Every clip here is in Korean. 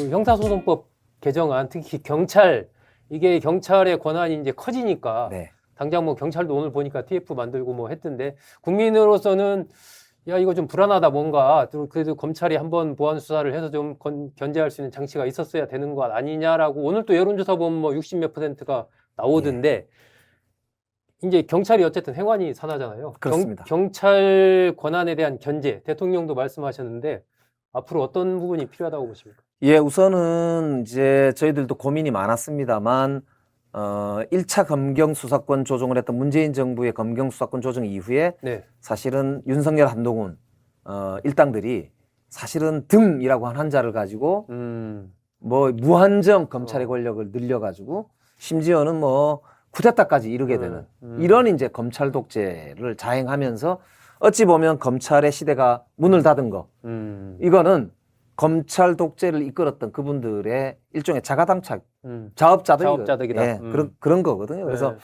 그 형사소송법 개정안, 특히 경찰, 이게 경찰의 권한이 이제 커지니까 네. 당장 뭐 경찰도 오늘 보니까 TF 만들고 뭐 했던데 국민으로서는 야 이거 좀 불안하다 뭔가 그래도 검찰이 한번 보안 수사를 해서 좀 견제할 수 있는 장치가 있었어야 되는 것 아니냐라고 오늘 또 여론조사 보면 뭐 60몇 %가 나오던데 이제 경찰이 어쨌든 행안위 산하잖아요. 그렇습니다. 경찰 권한에 대한 견제, 대통령도 말씀하셨는데 앞으로 어떤 부분이 필요하다고 보십니까? 예, 우선은 이제 저희들도 고민이 많았습니다만 1차 검경 수사권 조정을 했던 문재인 정부의 검경 수사권 조정 이후에 네. 사실은 윤석열, 한동훈 일당들이 사실은 등이라고 한 한자를 가지고 뭐 무한정 검찰의 권력을 늘려가지고 심지어는 뭐 쿠데타까지 이르게 되는 이런 이제 검찰 독재를 자행하면서 어찌 보면 검찰의 시대가 문을 닫은 거 이거는 검찰 독재를 이끌었던 그분들의 일종의 자가당착 자업자득이다. 예, 그런 거거든요. 그래서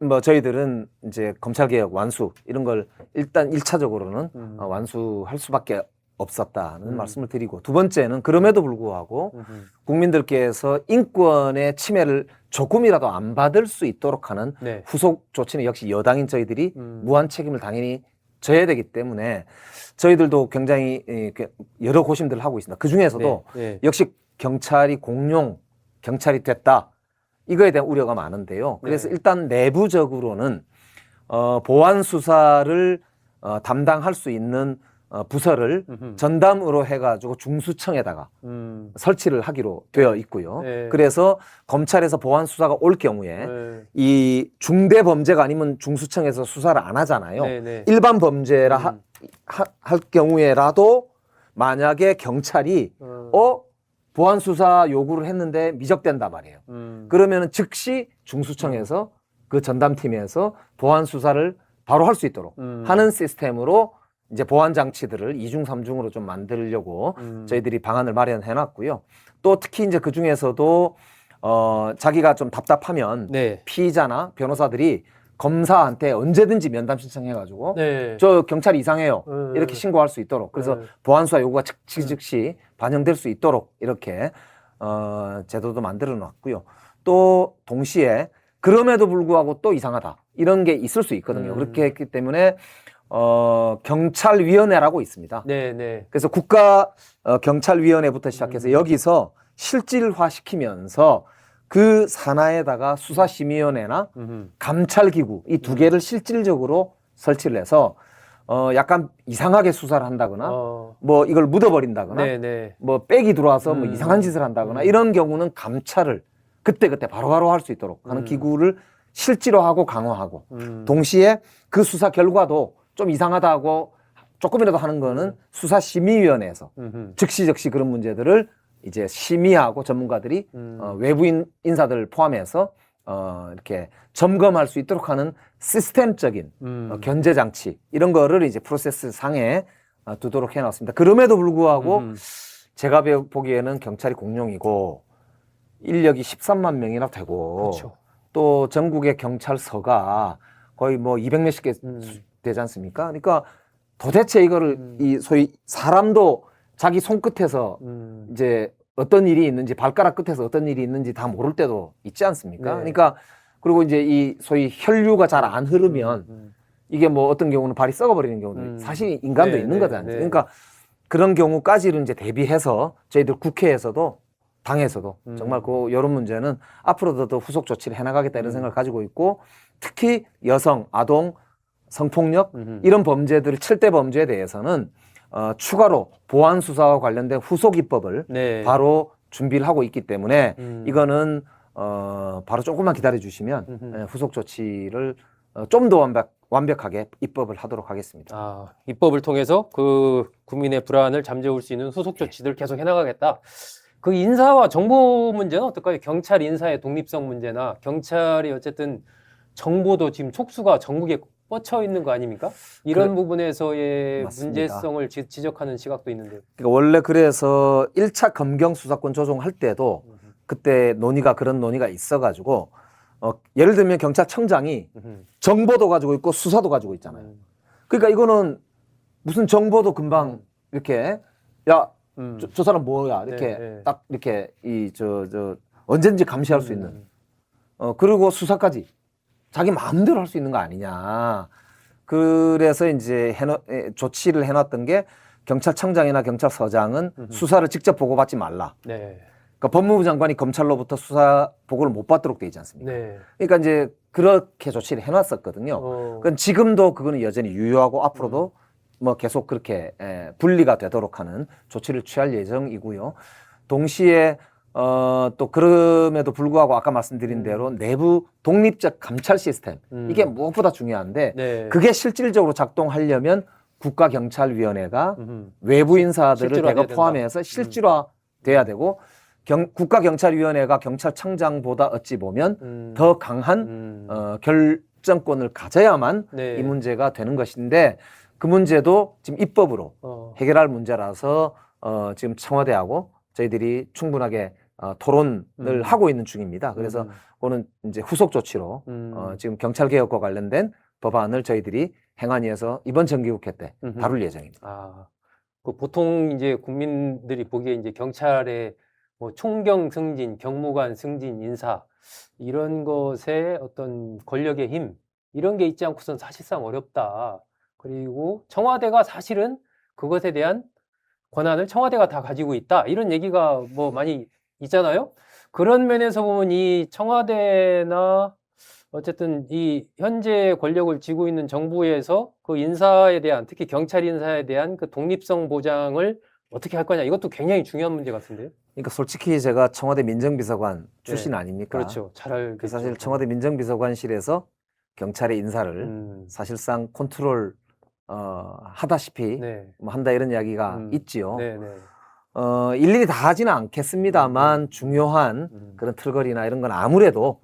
뭐 저희들은 이제 검찰개혁 완수 이런 걸 일단 1차적으로는 완수할 수밖에 없었다는 말씀을 드리고, 두 번째는 그럼에도 불구하고 국민들께서 인권의 침해를 조금이라도 안 받을 수 있도록 하는 네. 후속 조치는 역시 여당인 저희들이 무한 책임을 당연히 져야 되기 때문에 저희들도 굉장히 여러 고심들을 하고 있습니다. 그 중에서도 역시 경찰이 공룡 경찰이 됐다, 이거에 대한 우려가 많은데요. 그래서 일단 내부적으로는 보안 수사를 담당할 수 있는 부서를 전담으로 해가지고 중수청에다가 설치를 하기로 되어 있고요. 그래서 검찰에서 보안 수사가 올 경우에 이 중대 범죄가 아니면 중수청에서 수사를 안 하잖아요. 일반 범죄라 할 경우에라도 만약에 경찰이 보안 수사 요구를 했는데 미적된단 말이에요. 그러면은 즉시 중수청에서 그 전담팀에서 보안 수사를 바로 할 수 있도록 하는 시스템으로 이제 보안 장치들을 2중, 3중으로 좀 만들려고 저희들이 방안을 마련해 놨고요. 또 특히 이제 그 중에서도 자기가 좀 답답하면 피의자나 변호사들이 검사한테 언제든지 면담 신청해가지고 저 경찰이 이상해요 이렇게 신고할 수 있도록, 그래서 보안수사 요구가 즉시 반영될 수 있도록 이렇게 제도도 만들어 놨고요. 또 동시에 그럼에도 불구하고 또 이상하다 이런 게 있을 수 있거든요. 그렇게 했기 때문에 경찰위원회라고 있습니다. 그래서 국가 경찰위원회부터 시작해서 여기서 실질화시키면서 그 산하에다가 수사심의위원회나 감찰기구 이 두 개를 실질적으로 설치를 해서 약간 이상하게 수사를 한다거나 뭐 이걸 묻어버린다거나 뭐 백이 들어와서 뭐 이상한 짓을 한다거나 이런 경우는 감찰을 그때그때 바로바로 할 수 있도록 하는 기구를 실질화하고 강화하고, 동시에 그 수사 결과도 좀 이상하다고 조금이라도 하는 거는 수사심의위원회에서 즉시 그런 문제들을 이제 심의하고 전문가들이 외부인 인사들을 포함해서 이렇게 점검할 수 있도록 하는 시스템적인 견제 장치 이런 거를 이제 프로세스 상에 두도록 해놨습니다. 그럼에도 불구하고 제가 보기에는 경찰이 공룡이고 인력이 13만 명이나 되고 또 전국의 경찰서가 거의 뭐 200몇십 개 되지 않습니까? 그러니까 도대체 이거를 이 소위 사람도 자기 손끝에서 이제 어떤 일이 있는지, 발가락 끝에서 어떤 일이 있는지 다 모를 때도 있지 않습니까? 그러니까 그리고 이제 이 소위 혈류가 잘 안 흐르면 이게 뭐 어떤 경우는 발이 썩어버리는 경우도 사실 인간도 있는 거잖아요. 그러니까 그런 경우까지를 이제 대비해서 저희들 국회에서도 당에서도 정말 그 이런 문제는 앞으로도 더 후속 조치를 해나가겠다 이런 생각을 가지고 있고, 특히 여성, 아동, 성폭력 이런 범죄들 7대 범죄에 대해서는 추가로 보안 수사와 관련된 후속 입법을 바로 준비를 하고 있기 때문에 이거는 바로 조금만 기다려 주시면 후속 조치를 좀 더 완벽하게 입법을 하도록 하겠습니다. 입법을 통해서 그 국민의 불안을 잠재울 수 있는 후속 조치들 계속 해나가겠다. 그 인사와 정보 문제는 어떨까요? 경찰 인사의 독립성 문제나 경찰이 어쨌든 정보도 지금 촉수가 전국에 뻗쳐 있는 거 아닙니까? 이런 부분에서의 맞습니다. 문제성을 지적하는 시각도 있는데요. 그러니까 원래 그래서 1차 검경 수사권 조정할 때도 그때 그런 논의가 있어가지고 예를 들면 경찰청장이 정보도 가지고 있고 수사도 가지고 있잖아요. 그러니까 이거는 무슨 정보도 금방 이렇게 야 저 사람 뭐야 이렇게 네, 네. 딱 이렇게 언제든지 감시할 수 있는 그리고 수사까지 자기 마음대로 할 수 있는 거 아니냐. 그래서 이제 조치를 해놨던 게 경찰청장이나 경찰서장은 수사를 직접 보고받지 말라. 네. 그러니까 법무부 장관이 검찰로부터 수사 보고를 못 받도록 돼 있지 않습니까? 네. 그러니까 이제 그렇게 조치를 해놨었거든요. 그건 지금도 그거는 여전히 유효하고 앞으로도 뭐 계속 그렇게 분리가 되도록 하는 조치를 취할 예정이고요. 동시에 또 그럼에도 불구하고 아까 말씀드린 대로 내부 독립적 감찰 시스템 이게 무엇보다 중요한데 네. 그게 실질적으로 작동하려면 국가경찰위원회가 외부 인사들을 실질화돼야 대거 된다. 포함해서 실질화돼야 되고 국가경찰위원회가 경찰청장보다 어찌 보면 더 강한 결정권을 가져야만 네. 이 문제가 되는 것인데 그 문제도 지금 입법으로 해결할 문제라서 지금 청와대하고 저희들이 충분하게 토론을 하고 있는 중입니다. 그래서 그거는 이제 후속 조치로 지금 경찰개혁과 관련된 법안을 저희들이 행안위에서 이번 정기국회 때 다룰 예정입니다. 아, 그 보통 이제 국민들이 보기에 이제 경찰의 뭐 총경 승진, 경무관 승진, 인사 이런 것에 어떤 권력의 힘 이런 게 있지 않고선 사실상 어렵다. 그리고 청와대가 사실은 그것에 대한 권한을 청와대가 다 가지고 있다. 이런 얘기가 뭐 많이 있잖아요. 그런 면에서 보면 이 청와대나 어쨌든 이 현재 권력을 쥐고 있는 정부에서 그 인사에 대한 특히 경찰 인사에 대한 그 독립성 보장을 어떻게 할 거냐 이것도 굉장히 중요한 문제 같은데요. 그러니까 솔직히 제가 청와대 민정비서관 출신 네. 아닙니까? 그렇죠. 잘 알겠죠. 그 사실 청와대 민정비서관실에서 경찰의 인사를 사실상 컨트롤 하다시피 네. 뭐 한다 이런 이야기가 있지요. 네, 네. 일일이 다 하지는 않겠습니다만 중요한 그런 틀거리나 이런 건 아무래도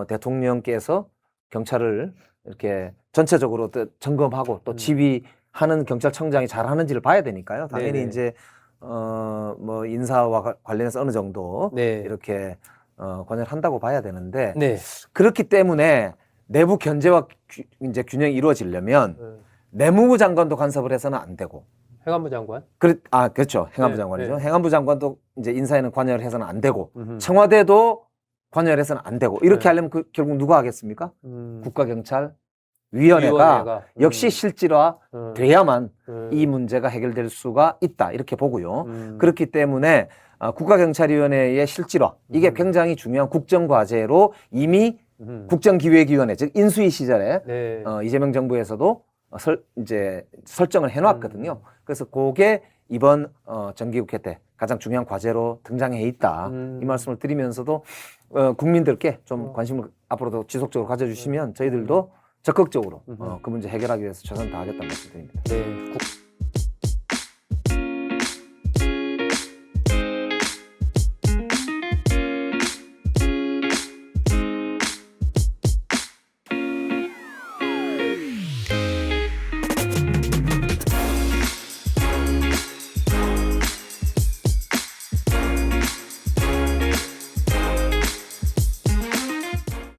대통령께서 경찰을 이렇게 전체적으로 또 점검하고 또 지휘하는 경찰청장이 잘하는지를 봐야 되니까요. 당연히 네네. 이제 뭐 인사와 관련해서 어느 정도 네. 이렇게 관여를 한다고 봐야 되는데 네. 그렇기 때문에 내부 견제와 이제 균형이 이루어지려면 내무부 장관도 간섭을 해서는 안 되고 행안부 장관. 그렇죠. 행안부 네, 장관이죠. 네. 행안부 장관도 이제 인사에는 관여를 해서는 안 되고 청와대도 관여를 해서는 안 되고 이렇게 네. 하려면 결국 누가 하겠습니까? 국가경찰위원회가 위원회가. 역시 실질화 돼야만 이 음. 문제가 해결될 수가 있다 이렇게 보고요. 그렇기 때문에 국가경찰위원회의 실질화 이게 굉장히 중요한 국정과제로 이미 국정기획위원회 즉 인수위 시절에 네. 이재명 정부에서도 이제 설정을 해놨거든요. 그래서 그게 이번 정기국회 때 가장 중요한 과제로 등장해 있다. 이 말씀을 드리면서도 국민들께 좀 관심을 앞으로도 지속적으로 가져주시면 저희들도 적극적으로 그 문제 해결하기 위해서 최선을 다하겠다는 말씀드립니다. 네.